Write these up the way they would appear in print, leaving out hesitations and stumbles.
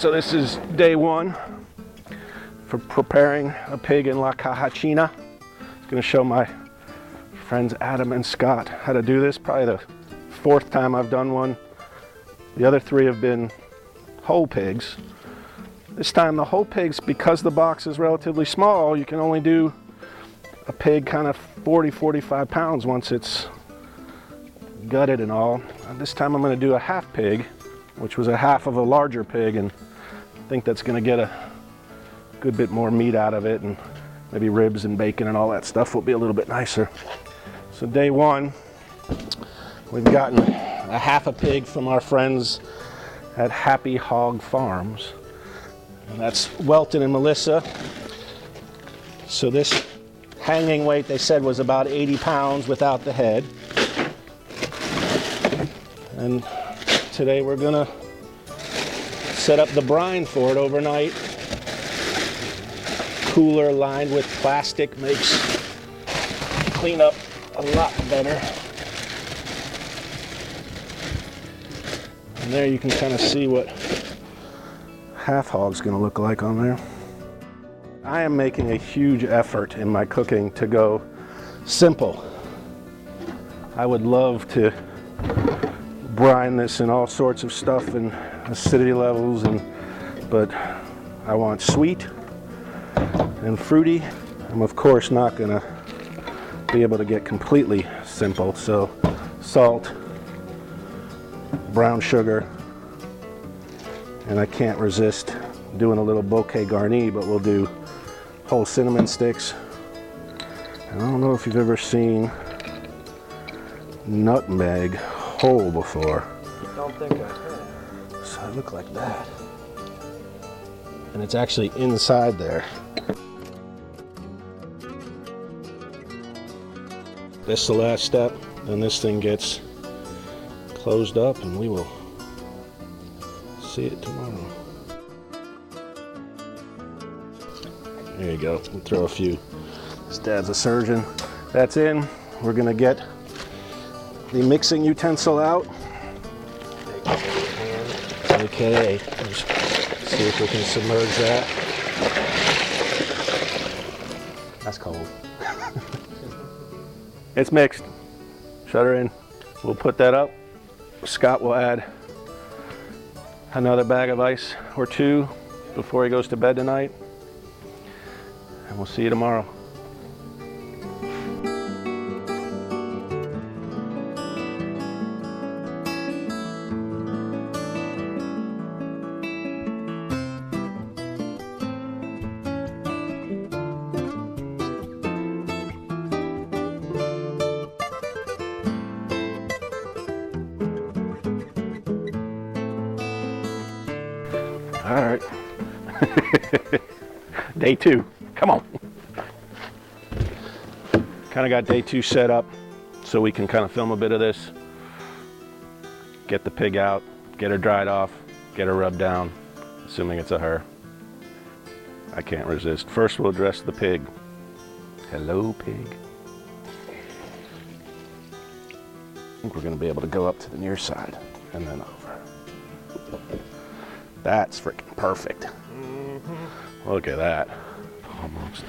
So this is day one for preparing a pig in La Cajachina. I'm going to show my friends Adam and Scott how to do this. Probably the fourth time I've done one. The other three have been whole pigs. This time the whole pigs, because the box is relatively small, you can only do a pig kind of 40-45 pounds once it's gutted and all. And this time I'm going to do a half pig, which was a half of a larger pig, and I think that's going to get a good bit more meat out of it, and maybe ribs and bacon and all that stuff will be a little bit nicer. So day one, we've gotten a half a pig from our friends at Happy Hog Farms, and that's Welton and Melissa. So this hanging weight they said was about 80 pounds without the head. And today we're gonna set up the brine for it overnight. Cooler lined with plastic makes cleanup a lot better. And there you can kind of see what half hog's gonna look like on there. I am making a huge effort in my cooking to go simple. I would love to brine this in all sorts of stuff and acidity levels, but I want sweet and fruity. I'm of course not gonna be able to get completely simple, so salt, brown sugar, and I can't resist doing a little bouquet garni, but we'll do whole cinnamon sticks. And I don't know if you've ever seen nutmeg whole before. I don't think I have. So it look like that. And it's actually inside there. This is the last step, then this thing gets closed up and we will see it tomorrow. There you go, we'll throw a few. His dad's a surgeon. That's in. We're gonna get the mixing utensil out. Okay, let's see if we can submerge that. That's cold. It's mixed. Shut her in. We'll put that up. Scott will add another bag of ice or two before he goes to bed tonight. And we'll see you tomorrow. All right. Day two. Come on. Kind of got day two set up so we can kind of film a bit of this. Get the pig out, get her dried off, get her rubbed down, assuming it's a her. I can't resist. First we'll address the pig. Hello, pig. I think we're going to be able to go up to the near side and then over. That's freaking perfect. Look at that. Almost.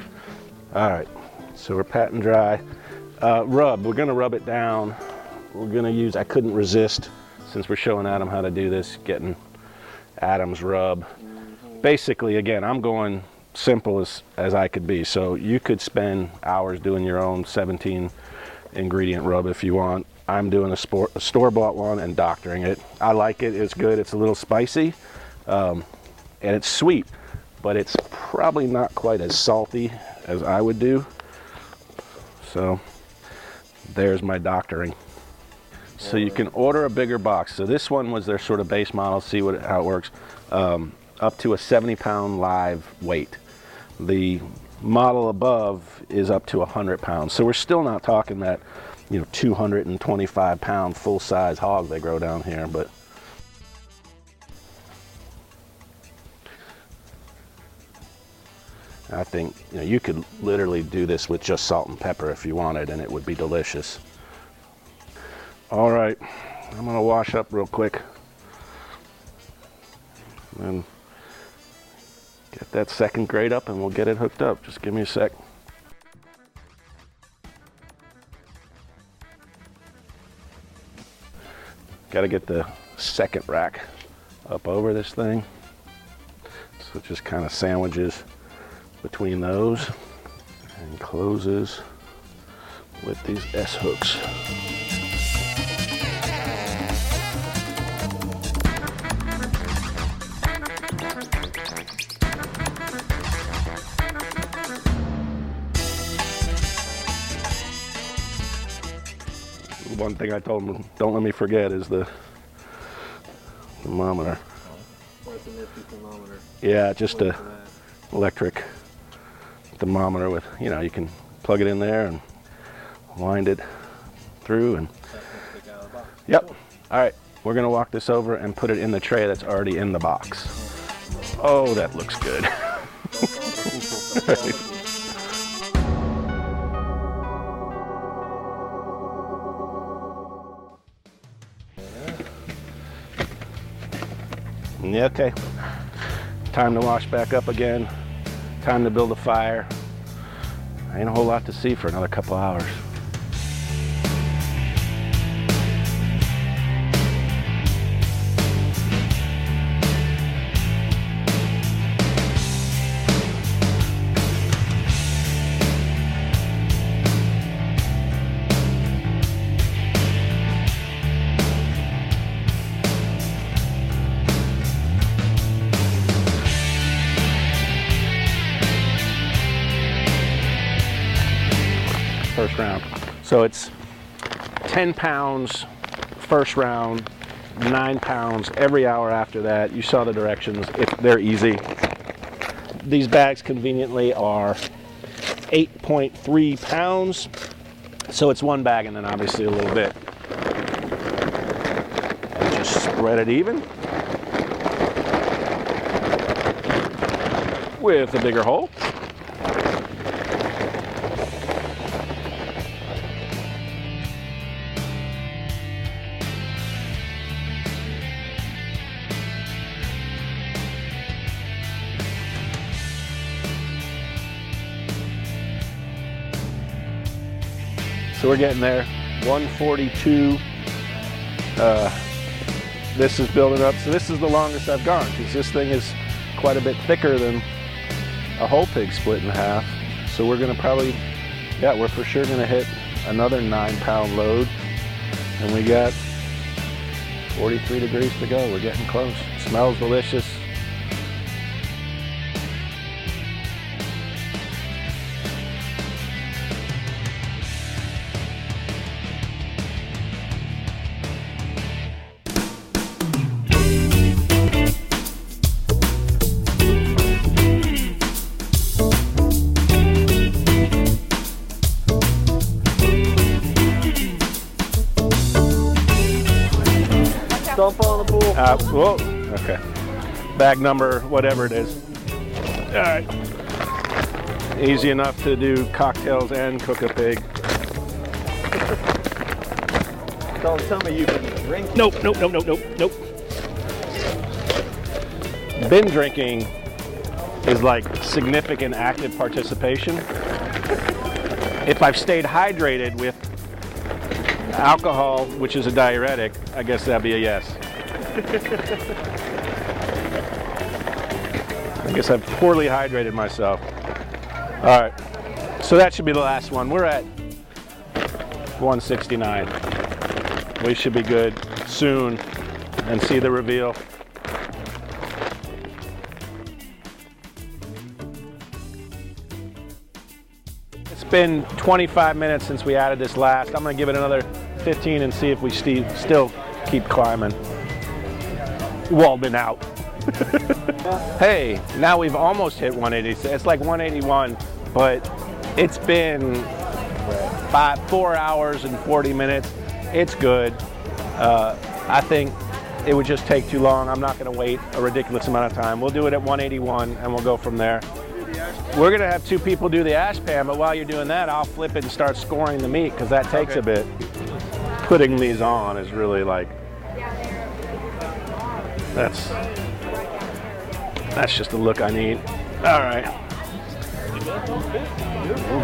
All right, so we're patting dry. Rub, we're gonna rub it down. We're gonna use, I couldn't resist, since we're showing Adam how to do this, getting Adam's rub. Basically, again, I'm going simple as I could be. So you could spend hours doing your own 17 ingredient rub if you want. I'm doing a store-bought one and doctoring it. I like it, it's good, it's a little spicy. And it's sweet, but it's probably not quite as salty as I would do. So there's my doctoring. So you can order a bigger box. So this one was their sort of base model, see how it works, up to a 70-pound live weight. The model above is up to 100 pounds. So we're still not talking that, 225-pound full-size hog they grow down here, but I think you could literally do this with just salt and pepper if you wanted, and it would be delicious. All right, I'm gonna wash up real quick and Get that second grate up and we'll get it hooked up. Just give me a sec. Got to get the second rack up over this thing. So it just kind of sandwiches between those and closes with these S hooks. One thing I told them, don't let me forget, is the thermometer. What's a nifty thermometer? Yeah, just a electric thermometer with, you know, you can plug it in there and wind it through and. Yep. All right, we're gonna walk this over and put it in the tray that's already in the box. Oh, that looks good. Yeah, okay. Time to wash back up again. Time to build a fire. Ain't a whole lot to see for another couple hours. First round. So it's 10 pounds first round, 9 pounds every hour after that. You saw the directions. They're easy. These bags conveniently are 8.3 pounds. So it's one bag and then obviously a little bit. And just spread it even with a bigger hole. So we're getting there, 142. This is building up. So this is the longest I've gone because this thing is quite a bit thicker than a whole pig split in half. So we're gonna probably, yeah, we're for sure gonna hit another 9-pound load. And we got 43 degrees to go. We're getting close. Smells delicious. Dump on the pool. Whoa, okay. Bag number, whatever it is. All right. Easy enough to do cocktails and cook a pig. Don't tell me you've been drinking. Nope. Been drinking is like significant active participation. If I've stayed hydrated with alcohol, which is a diuretic, I guess that'd be a yes. I guess I've poorly hydrated myself. All right, so that should be the last one. We're at 169. We should be good soon and see the reveal. It's been 25 minutes since we added this last. I'm gonna give it another 15 and see if we still keep climbing. We've all been out. Hey, now we've almost hit 180. It's like 181, but it's been 4 hours and 40 minutes. It's good. I think it would just take too long. I'm not gonna wait a ridiculous amount of time. We'll do it at 181 and we'll go from there. We're gonna have 2 people do the ash pan, but while you're doing that, I'll flip it and start scoring the meat because that takes a bit. Putting these on is really like, that's just the look I need. All right.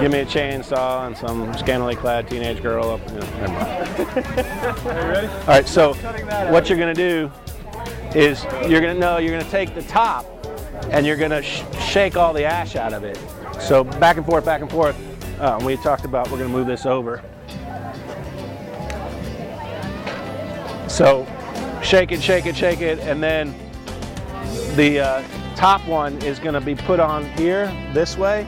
Give me a chainsaw and some scantily clad teenage girl up. Never mind. Are you ready? All right. So what you're gonna do is you're gonna take the top and you're gonna shake all the ash out of it. So back and forth, back and forth. We talked about we're gonna move this over. So shake it, shake it, shake it, and then the top one is going to be put on here this way,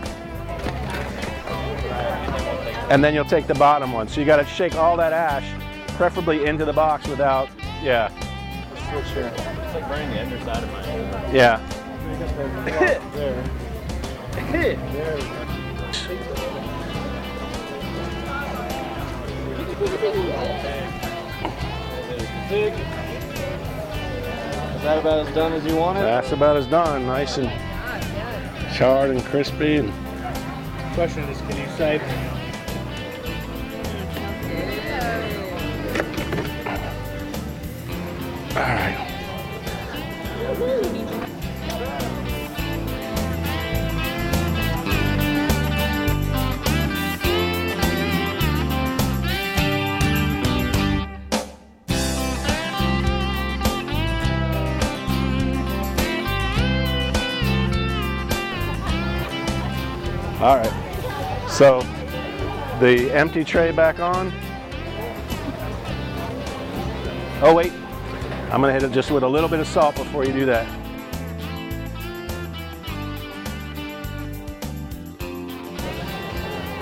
and then you'll take the bottom one. So you got to shake all that ash, preferably into the box without, yeah. Switch here. It's like burning the underside of my head. Yeah. There. Is that about as done as you want it? That's about as done. Nice and charred and crispy. And Question is, can you save? all right. All right, so the empty tray back on. Oh wait, I'm gonna hit it just with a little bit of salt before you do that.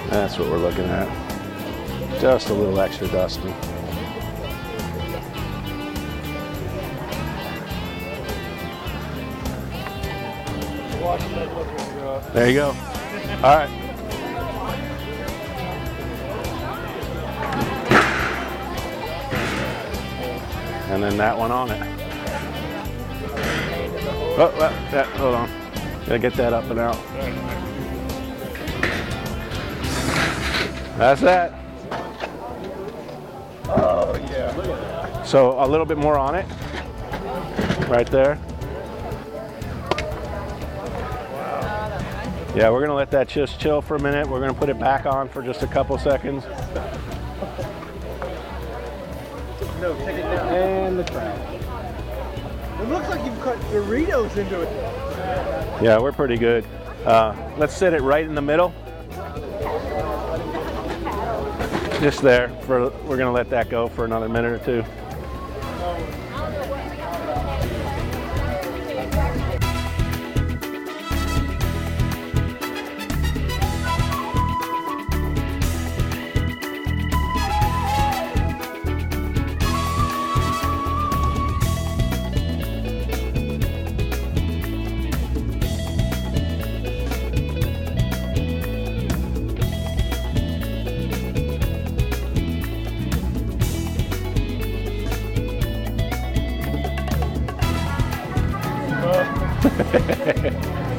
That's what we're looking at. Just a little extra dusting. There you go. All right. And then that one on it. Oh, yeah, hold on. Gotta get that up and out. That's that. Oh, yeah. Look at that. So a little bit more on it. Right there. Yeah, we're gonna let that just chill for a minute. We're gonna put it back on for just a couple seconds. No, take it down. And the crab. It looks like you've cut Doritos into it. Yeah, we're pretty good. Let's sit it right in the middle. Just there. We're gonna let that go for another minute or two.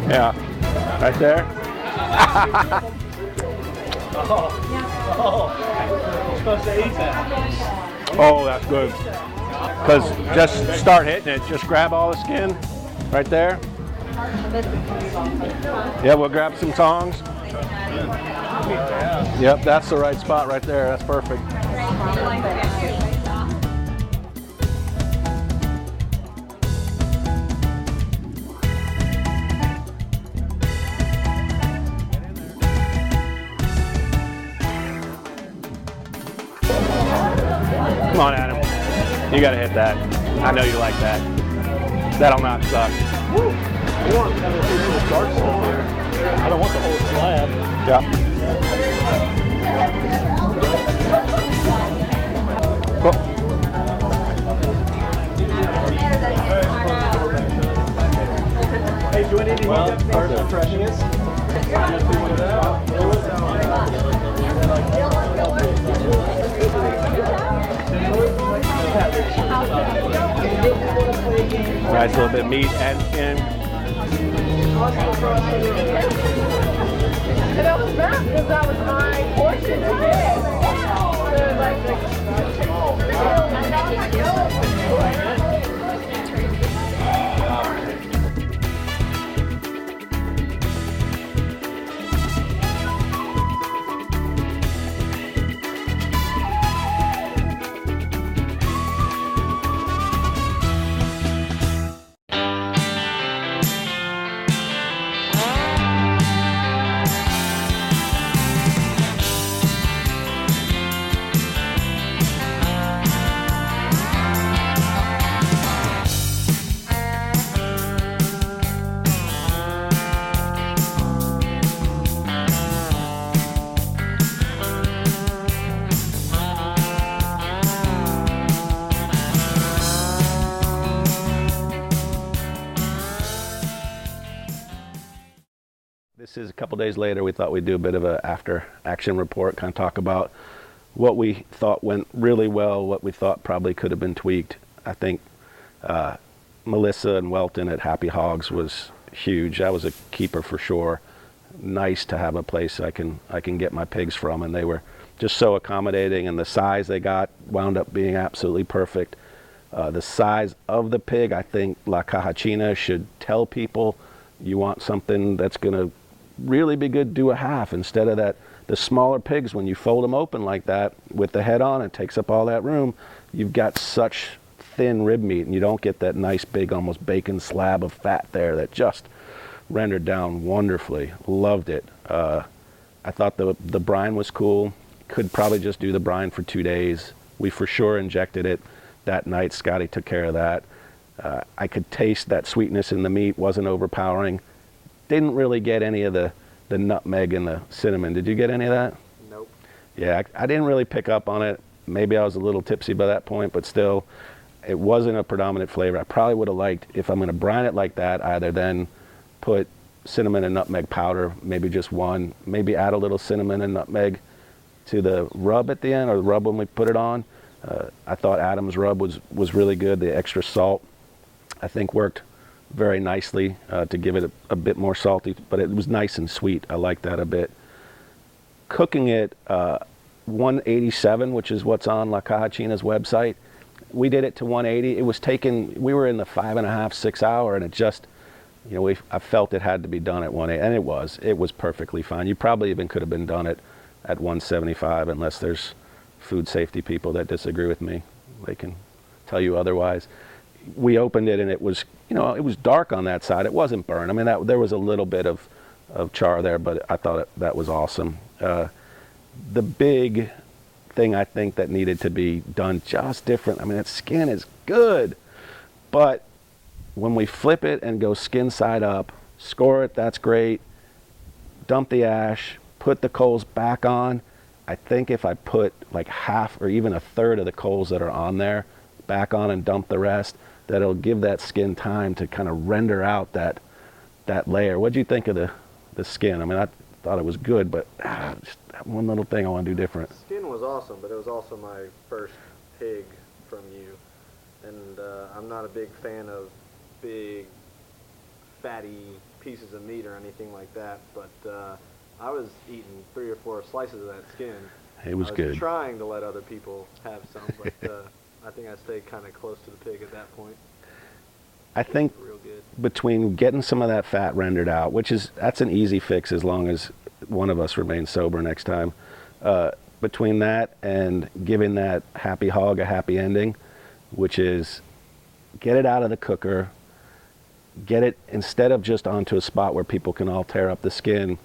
Yeah, right there. You're supposed to eat that. Oh, that's good. Because just start hitting it. Just grab all the skin right there. Yeah, we'll grab some tongs. Yep, that's the right spot right there. That's perfect. Come on, Adam. You gotta hit that. I know you like that. That'll not suck. You want to have a little dark stuff here. I don't want the whole slab. Yeah. Oh. Hey, do I need to heat that first impression? Nice little bit of meat and skin. And I was mad because that was my portion to is a couple days later, we thought we'd do a bit of a after action report, kind of talk about what we thought went really well, what we thought probably could have been tweaked. I think Melissa and Welton at Happy Hogs was huge. That was a keeper for sure. Nice to have a place I can get my pigs from, and they were just so accommodating, and the size they got wound up being absolutely perfect. The size of the pig, I think La Cajachina should tell people, you want something that's going to really be good, do a half instead of that. The smaller pigs, when you fold them open like that with the head on, it takes up all that room. You've got such thin rib meat, and you don't get that nice big almost bacon slab of fat there that just rendered down wonderfully. Loved it. I thought the brine was cool. Could probably just do the brine for 2 days. We for sure injected it that night. Scotty took care of that. I could taste that sweetness in the meat, wasn't overpowering. Didn't really get any of the nutmeg and the cinnamon. Did you get any of that? Nope. Yeah, I didn't really pick up on it. Maybe I was a little tipsy by that point, but still, it wasn't a predominant flavor. I probably would have liked, if I'm going to brine it like that, either then put cinnamon and nutmeg powder, maybe just one, maybe add a little cinnamon and nutmeg to the rub at the end, or the rub when we put it on. I thought Adam's rub was really good. The extra salt, I think, worked very nicely to give it a bit more salty, but it was nice and sweet. I like that a bit. Cooking it 187, which is what's on La Cajachina's website. We did it to 180. It was taken, we were in the 5.5, 6 hour, and it just, you know, I felt it had to be done at 180, and it was perfectly fine. You probably even could have been done at 175, unless there's food safety people that disagree with me. They can tell you otherwise. We opened it, and it was, you know, it was dark on that side. It wasn't burned. I mean, there was a little bit of char there, but I thought that was awesome. The big thing I think that needed to be done just different, I mean, its skin is good, but when we flip it and go skin side up, score it, that's great. Dump the ash, put the coals back on. I think if I put like half or even a third of the coals that are on there back on and dump the rest, that'll give that skin time to kind of render out that layer. What'd you think of the skin? I mean, I thought it was good, but just that one little thing I want to do different. Skin was awesome, but it was also my first pig from you, and I'm not a big fan of big fatty pieces of meat or anything like that, but I was eating 3 or 4 slices of that skin. It was good. I was trying to let other people have some, but I think I stayed kind of close to the pig at that point. I think Real good. between getting some of that fat rendered out, that's an easy fix as long as one of us remains sober next time. Between that and giving that happy hog a happy ending, which is get it out of the cooker, get it instead of just onto a spot where people can all tear up the skin.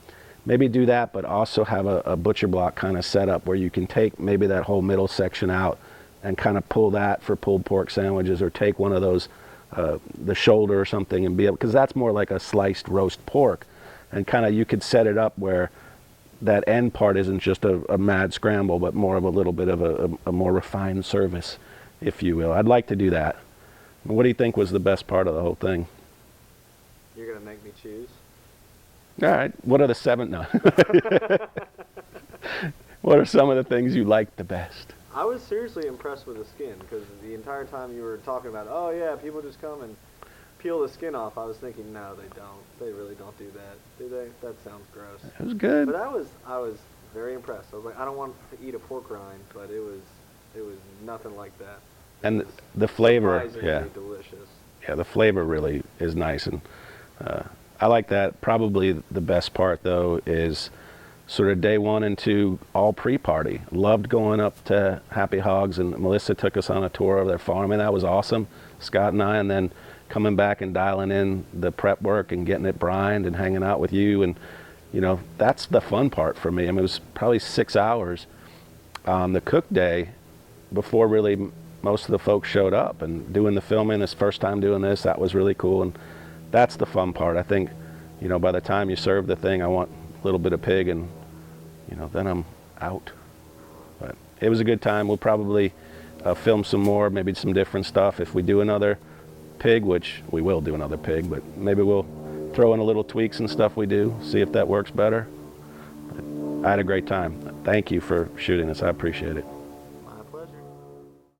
Maybe do that, but also have a butcher block kind of set up where you can take maybe that whole middle section out and kind of pull that for pulled pork sandwiches, or take one of those, the shoulder or something, and be able, because that's more like a sliced roast pork, and kind of you could set it up where that end part isn't just a mad scramble, but more of a little bit of a more refined service, if you will. I'd like to do that. What do you think was the best part of the whole thing? You're going to make me choose? All right. What are the 7? No. What are some of the things you liked the best? I was seriously impressed with the skin, because the entire time you were talking about, oh yeah, people just come and peel the skin off, I was thinking, no, they don't. They really don't do that, do they? That sounds gross. It was good. But I was very impressed. I was like, I don't want to eat a pork rind, but it was nothing like that. And the flavor, surprisingly delicious. Yeah, the flavor really is nice, and I like that. Probably the best part, though, is sort of day 1 and 2, all pre-party. Loved going up to Happy Hogs, and Melissa took us on a tour of their farm, and that was awesome. Scott and I, and then coming back and dialing in the prep work and getting it brined and hanging out with you, and you know, that's the fun part for me. I mean, it was probably 6 hours on the cook day before really most of the folks showed up, and doing the filming, this first time doing this, that was really cool, and that's the fun part. I think, you know, by the time you serve the thing, I want a little bit of pig, and you know, then I'm out. But it was a good time. We'll probably film some more, maybe some different stuff if we do another pig, which we will do another pig, but maybe we'll throw in a little tweaks and stuff we do, see if that works better. I had a great time. Thank you for shooting this. I appreciate it.